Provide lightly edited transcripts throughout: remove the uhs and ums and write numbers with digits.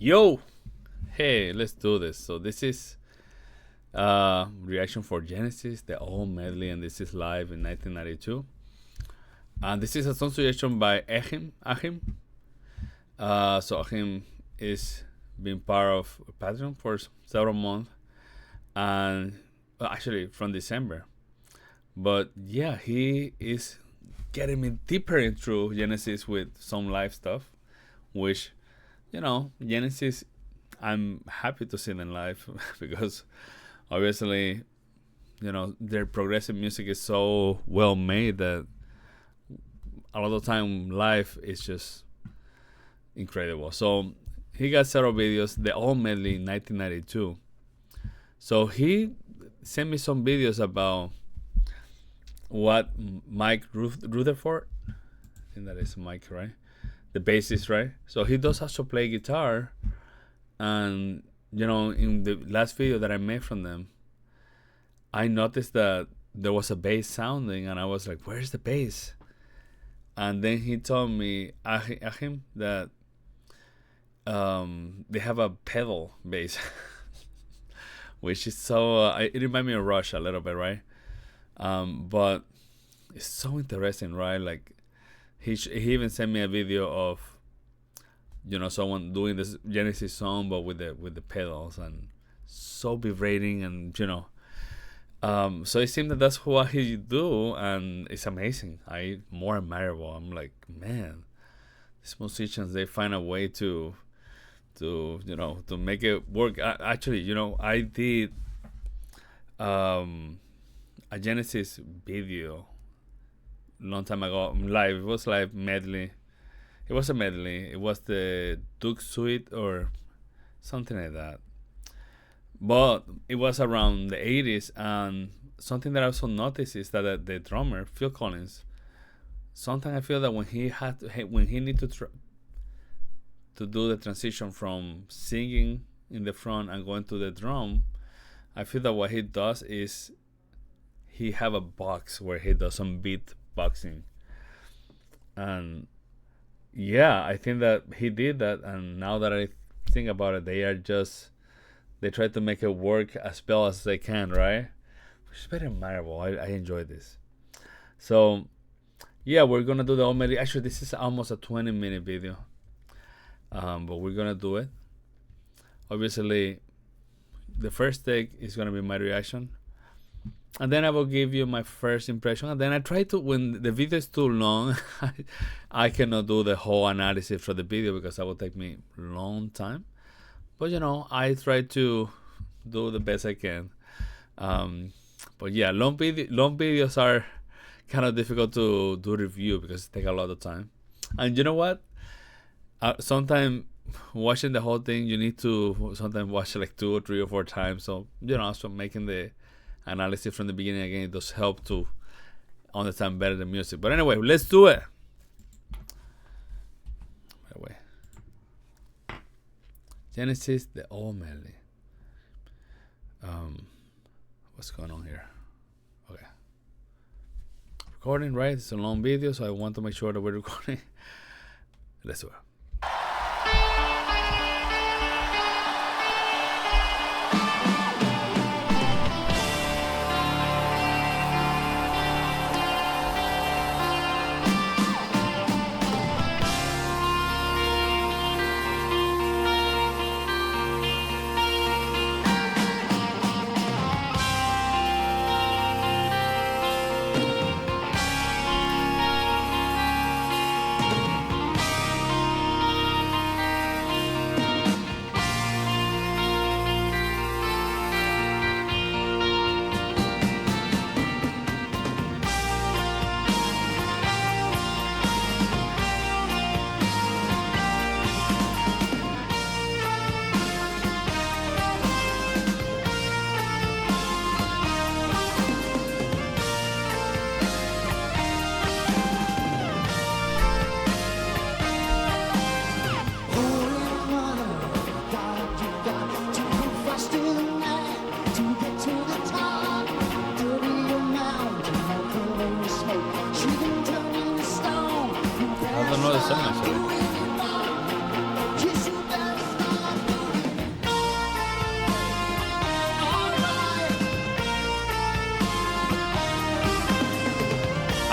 Yo, hey, let's do this. So this is reaction for Genesis, the old medley, and this is live in 1992. And this is a song suggestion by Achim. So Achim is being part of Patreon for several months, and actually from December. But yeah, he is getting me deeper into Genesis with some live stuff, which Genesis, I'm happy to see them live because obviously, their progressive music is so well made that a lot of the time live is just incredible. So he got several videos, the old medley in 1992. So he sent me some videos about what Mike Rutherford, I think that is Mike, right? The bassist, right? So he does also play guitar, and in the last video that I made from them, I noticed that there was a bass sounding, and I was like, "Where's the bass?" And then he told me, Achim, that they have a pedal bass, which is so. It reminded me of Rush a little bit, right? But it's so interesting, right? Like he even sent me a video of someone doing this Genesis song but with the pedals, and so vibrating, and so it seemed that that's what he do, and it's amazing. I more admirable. I'm like, man, these musicians, they find a way to make it work. Actually, I did a Genesis video long time ago live. It was like medley. It was a medley. It was the Duke Suite or something like that. But it was around the 80s, and something that I also noticed is that the drummer Phil Collins, sometimes I feel that when he need to do the transition from singing in the front and going to the drum, I feel that what he does is he have a box where he does some beat boxing. And yeah, I think that he did that, and now that I think about it, they try to make it work as well as they can, right? Which is very admirable. I enjoy this. So yeah, we're gonna do the old medley. Actually, this is almost a 20-minute video, but we're gonna do it. Obviously, the first take is gonna be my reaction, and then I will give you my first impression. And then I try to, when the video is too long, I cannot do the whole analysis for the video because that will take me a long time. But I try to do the best I can. But yeah, long videos are kind of difficult to do review because it takes a lot of time. And you know what? Sometimes watching the whole thing, you need to sometimes watch it like 2 or 3 or 4 times. So so making the analysis from the beginning again, it does help to understand better the music. But anyway, let's do it. Anyway, Genesis, the old medley. What's going on here? Okay, recording, right? It's a long video, so I want to make sure that we're recording. Let's do it.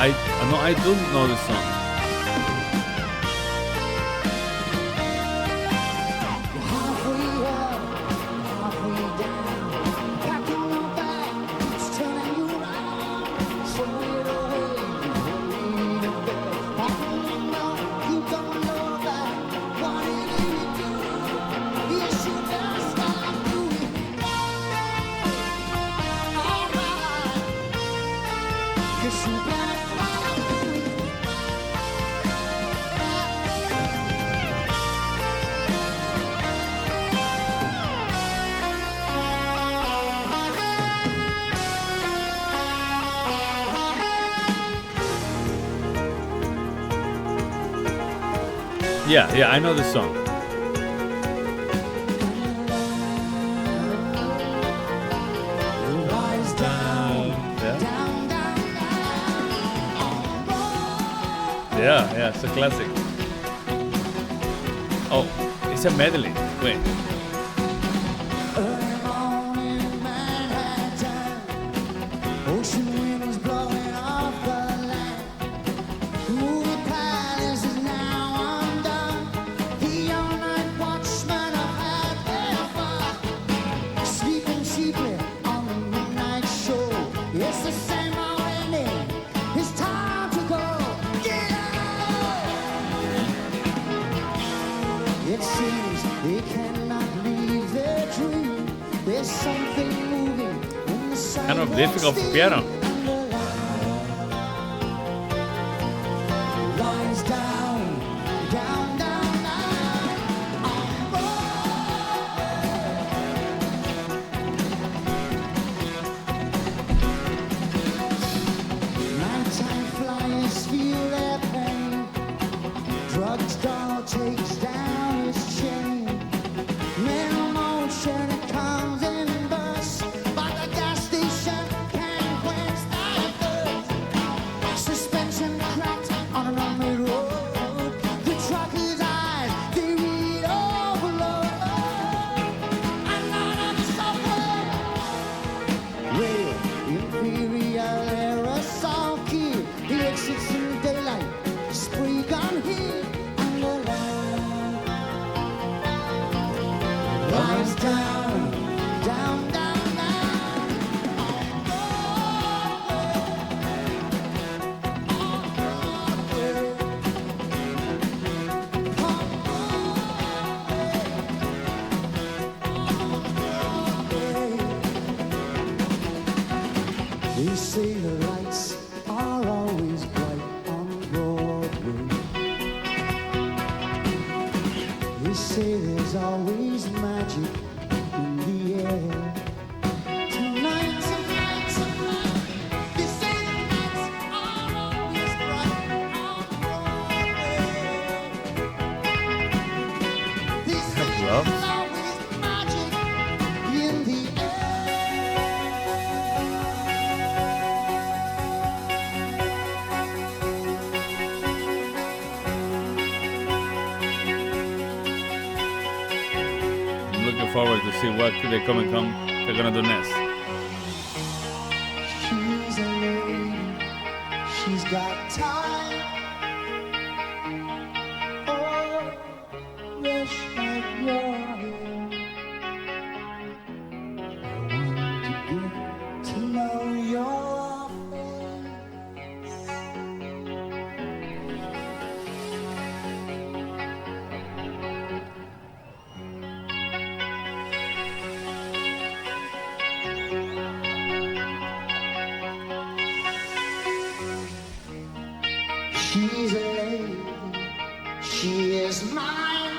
I no, I do know the song. Yeah, I know the song. Yeah, it's a classic. Oh, it's a medley. Wait. Kind of difficult for piano. They say the lights are always bright on Broadway. They say there's always magic in the air. Tonight, tonight, tonight. They say the lights are always bright on Broadway. They say there's always magic in the air. Forward to see what they're gonna do next. She's a lady, she's got time. Oh, rush like your hair. I want to get to know your face. She's a lady, she is mine.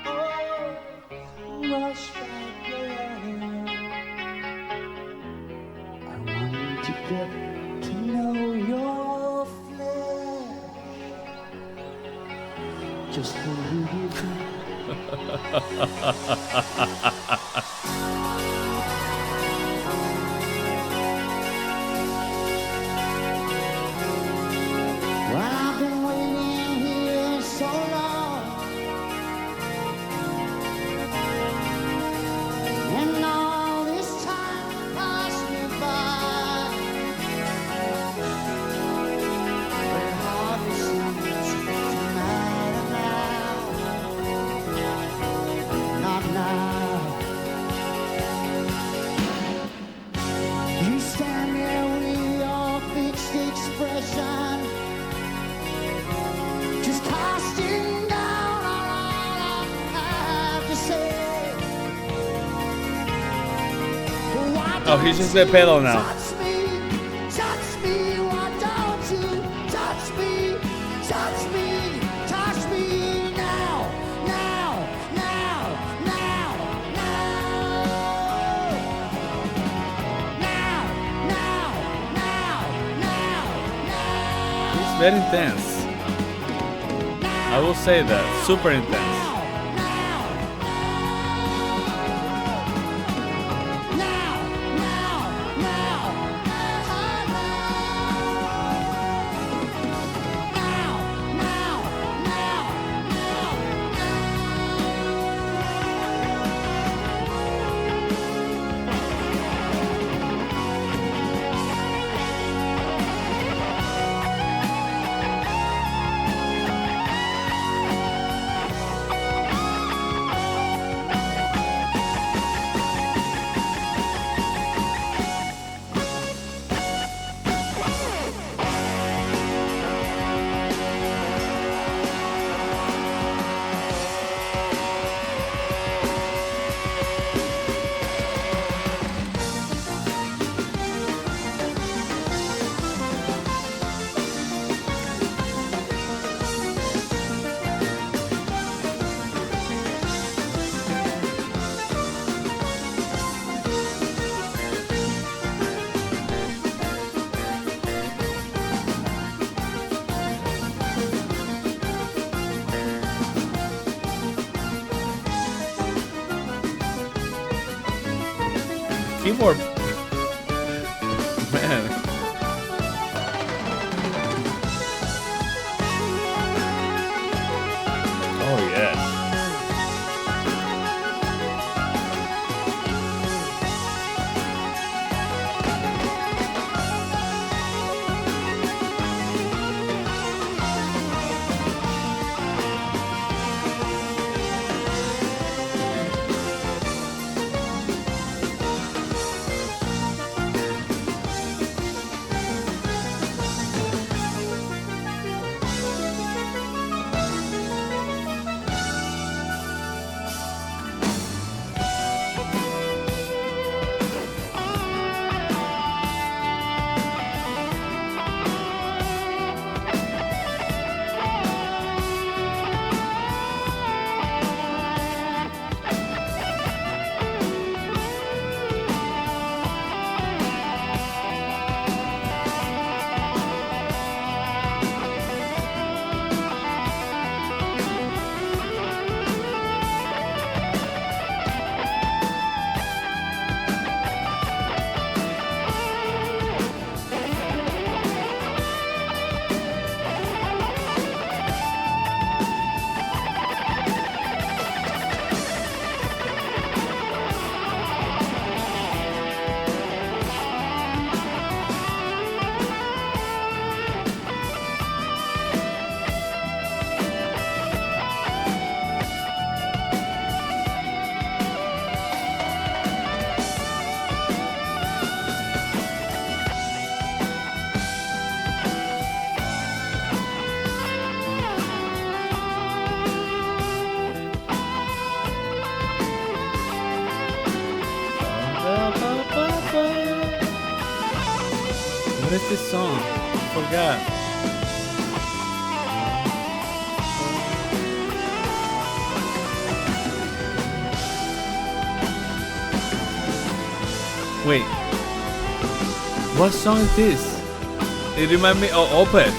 Oh, rush like your hair. I want to get to know your flesh. Just a little bit. Well, I've been waiting here so long, and all this time passed me by. Oh, he just the pedal now. Touch me, why don't you touch me, touch me, touch me now, now, now, now, now, now. It's very intense. I will say that. Super intense. Keyboard. Man. Oh yeah. What is this song? I forgot. Wait. What song is this? It reminds me of Opeth.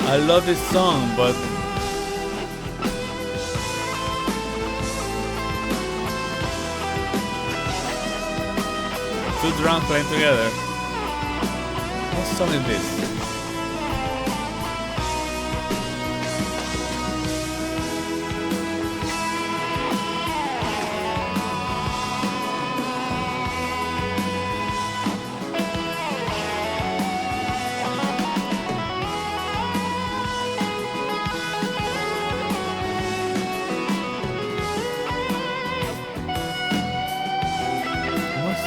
I love this song, but two drums playing together. What song is this?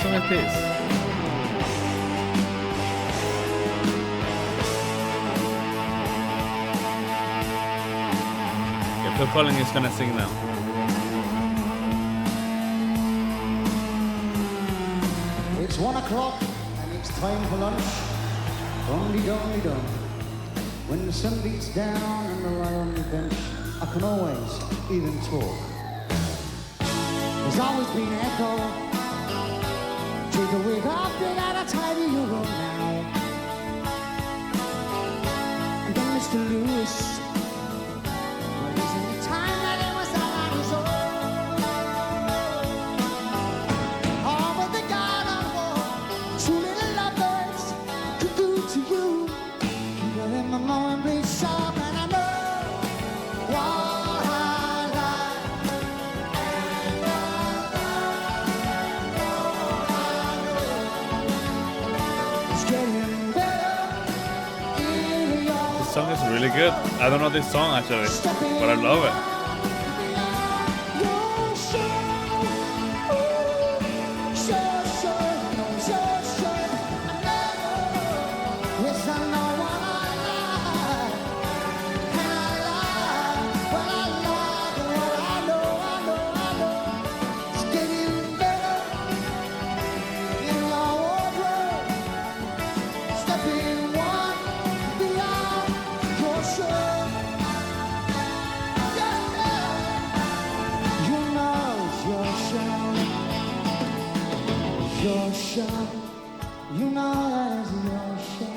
song is this? Okay, Phil Collins is gonna sing now. It's 1 o'clock and it's time for lunch. Dum-de-dum-de-dum. When the sun beats down and I lie on the bench, I can always even talk. There's always been an echo. Take a wig off, they gotta tidy your room now. And then Mr. Lewis, well, there's any time that it was all on his own. Oh, but the God on war, two little lovebirds could do to you. Keep it in my mind, please, sharp, and I know what I like. It's getting better in your This song is really good. I don't know this song actually, but I love it. Your show, you know that is your show.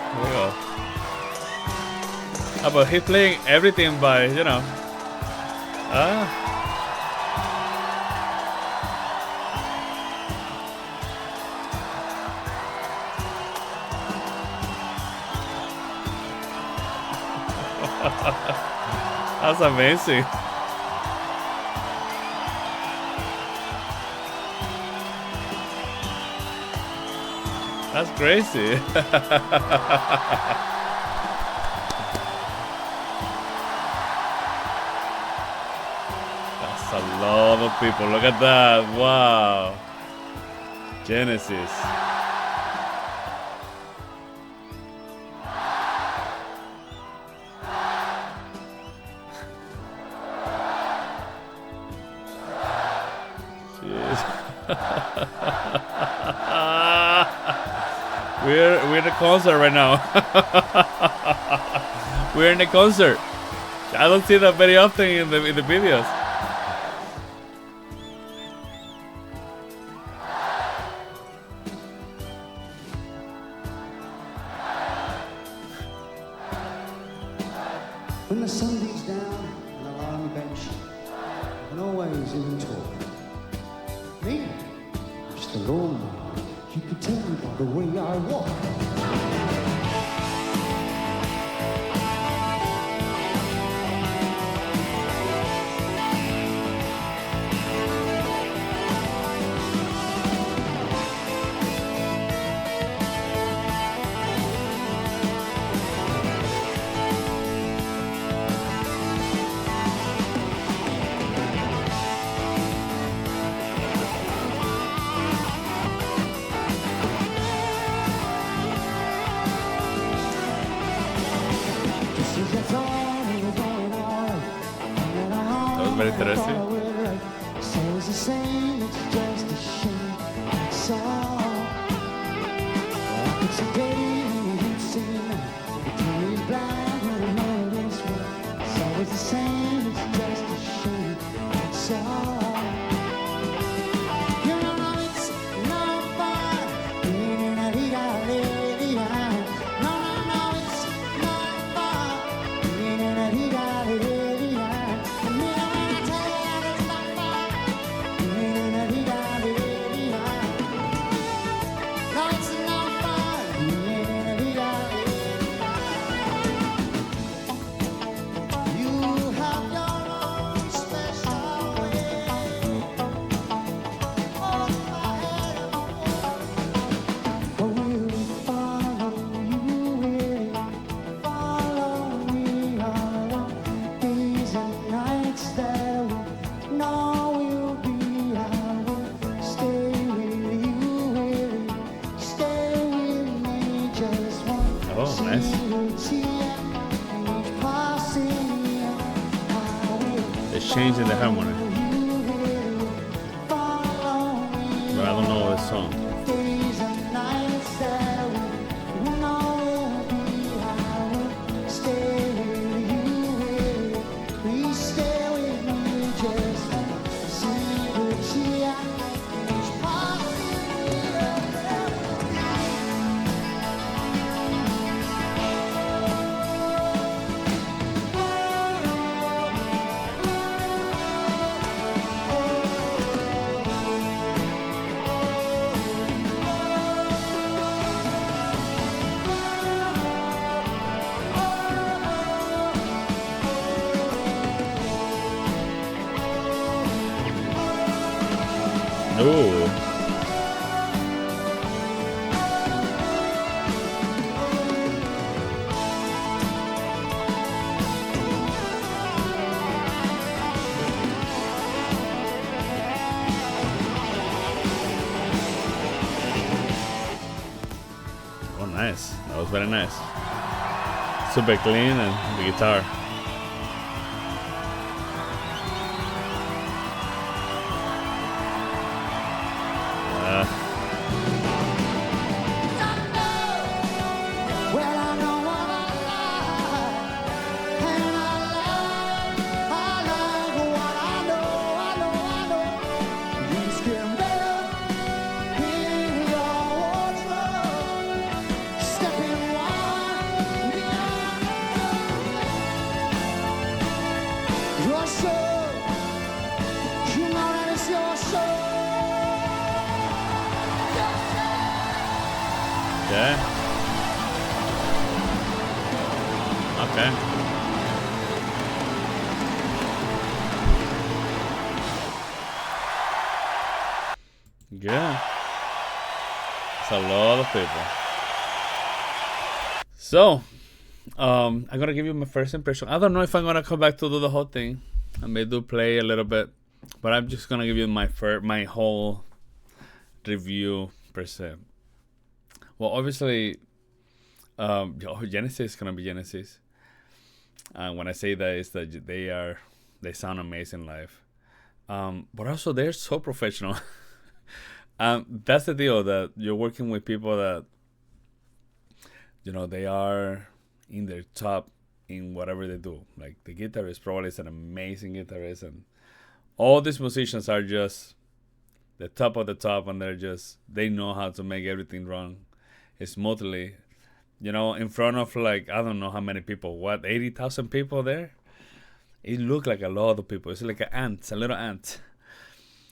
There we go. But he's playing everything by, That's amazing. That's crazy. That's a lot of people. Look at that. Wow. Genesis. We're in a concert right now. We're in a concert. I don't see that very often in the videos. When the sun beats down and I lie on the bench, I can always even talk. Me, I'm just a lone man. You can tell me by the way I walk. That was very interesting. So it's the same, it's just a shame. So it's a day you see me. The time is blind when I know this way. So it's the same, it's just a shame. So you know it's no fun. No, it's no fun. Nice. They're changing the harmony. But I don't know the song. Ooh. Oh, nice. That was very nice. Super clean and the guitar. Yeah. Okay. Yeah. It's a lot of people. So, I'm gonna give you my first impression. I don't know if I'm gonna come back to do the whole thing. I may do play a little bit, but I'm just gonna give you my whole review per se. Well, obviously, Genesis is gonna be Genesis. And when I say that, is that they sound amazing live. But also they're so professional. That's the deal, that you're working with people that, you know, they are in their top in whatever they do. Like the guitarist probably is an amazing guitarist, and all these musicians are just the top of the top, and they know how to make everything run smoothly. You know, in front of like, I don't know how many people, 80,000 people there? It looked like a lot of people. It's like a little ant.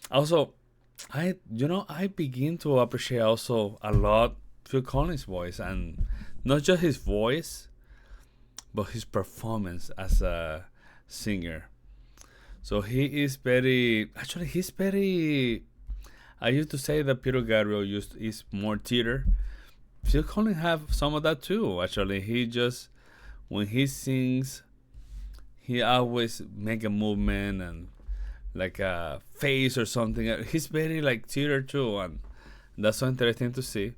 Also, I begin to appreciate also a lot Phil Collins' voice, and not just his voice, but his performance as a singer. So he's very, I used to say that Peter Gabriel is more theater. Phil Collins have some of that too, actually. When he sings, he always make a movement and like a face or something. He's very like theater too, and that's so interesting to see.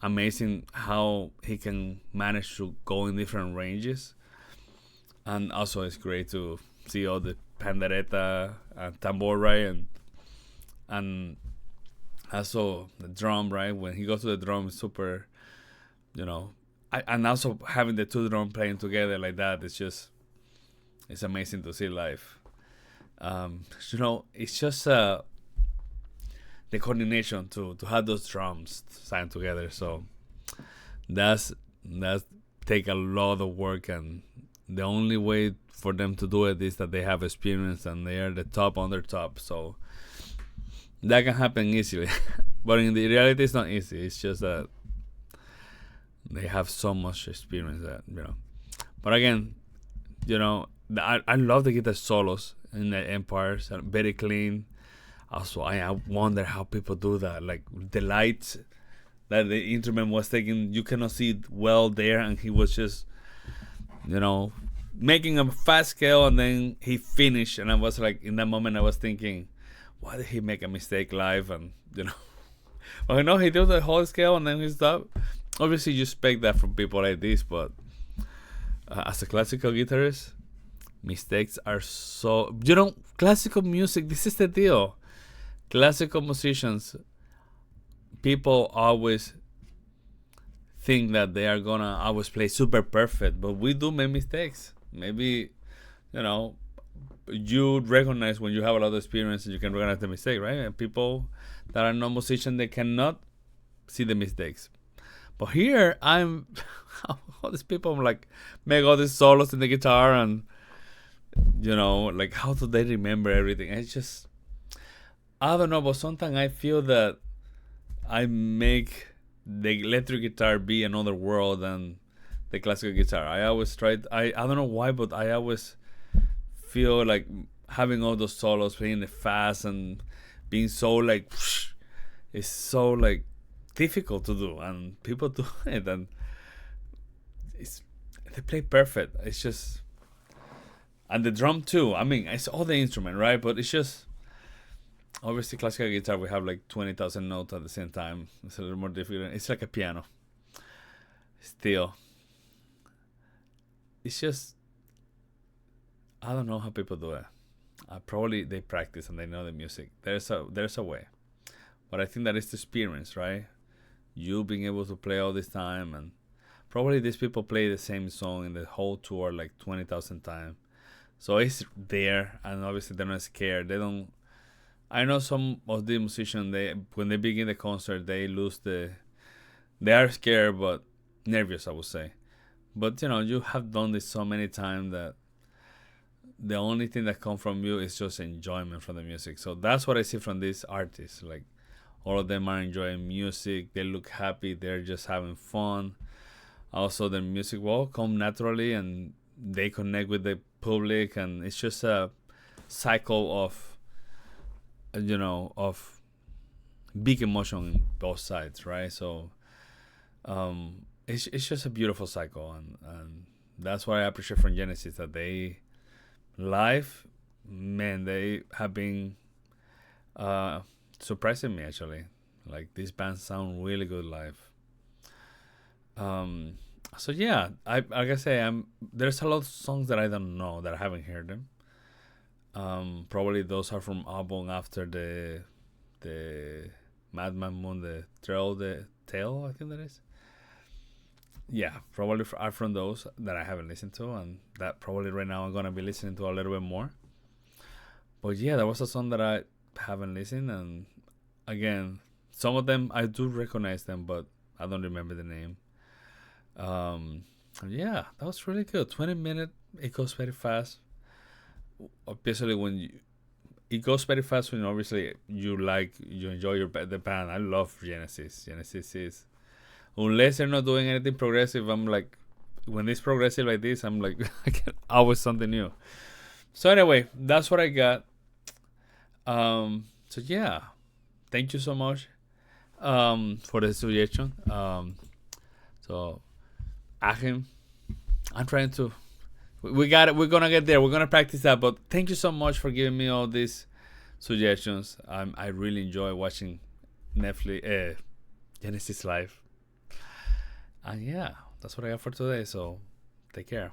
Amazing how he can manage to go in different ranges. And also it's great to see all the pandereta and tambor, right? And also the drum, right? When he goes to the drum, it's super, you know. And also having the two drum playing together like that, it's amazing to see live. You know, it's just the coordination to have those drums sound together. So that's take a lot of work, and the only way for them to do it is that they have experience and they are the top on their top. So that can happen easily. But in the reality, it's not easy. It's just that they have so much experience that, you know. But again, you know, I love the guitar solos in the Empires. Very clean. Also, I wonder how people do that. Like the lights that the instrument was taking, you cannot see it well there, and he was just, you know, making a fast scale, and then he finished. And I was like, in that moment, I was thinking, why did he make a mistake live? And, you know, well, no, he did the whole scale and then he stopped. obviously you expect that from people like this, but as a classical guitarist, mistakes are so, classical music, this is the deal. Classical musicians, people always think that they are gonna always play super perfect, but we do make mistakes. Maybe, you recognize when you have a lot of experience and you can recognize the mistake, right? And people that are not musicians, they cannot see the mistakes. But here, all these people, I'm like, make all these solos in the guitar, and like, how do they remember everything? It's just, I don't know, but sometimes I feel that I make the electric guitar be another world than the classical guitar. I always tried, I don't know why, but I always feel like having all those solos, playing it fast and being so like, it's so like difficult to do, and people do it, and they play perfect. It's just, and the drum too. I mean, it's all the instrument, right? But it's just, obviously classical guitar, we have like 20,000 notes at the same time. It's a little more difficult. It's like a piano. Still, it's just, I don't know how people do it. Probably they practice and they know the music. There's a way, but I think that is the experience, right? You being able to play all this time, and probably these people play the same song in the whole tour like 20,000 times. So it's there, and obviously they're not scared. They don't. I know some of the musicians, when they begin the concert, they are scared but nervous, I would say. But you have done this so many times that the only thing that comes from you is just enjoyment from the music. So that's what I see from these artists. Like, all of them are enjoying music. They look happy. They're just having fun. Also, the music will come naturally, and they connect with the public, and it's just a cycle of big emotion in both sides, right? So it's just a beautiful cycle, and that's what I appreciate from Genesis, that they live, man, they have been surprising me, actually. Like, these bands sound really good live. So yeah, like I say, there's a lot of songs that I don't know, that I haven't heard them. Probably those are from album after the Madman Moon, the Tale, I think that is. Yeah, probably are from those that I haven't listened to, and that probably right now I'm gonna be listening to a little bit more. But yeah, that was a song that I haven't listened, and again, some of them I do recognize them, but I don't remember the name. Yeah, that was really good. 20 minutes, it goes very fast. Obviously, it goes very fast when obviously you enjoy the band. I love Genesis. Genesis is, unless they're not doing anything progressive, I'm like, when it's progressive like this, I'm like, I get always something new. So anyway, that's what I got. So yeah, thank you so much for the suggestion. So Achim, I'm trying to, we got it, we're gonna get there, we're gonna practice that, but thank you so much for giving me all these suggestions. I really enjoy watching Netflix Genesis live. And yeah, that's what I got for today, so take care.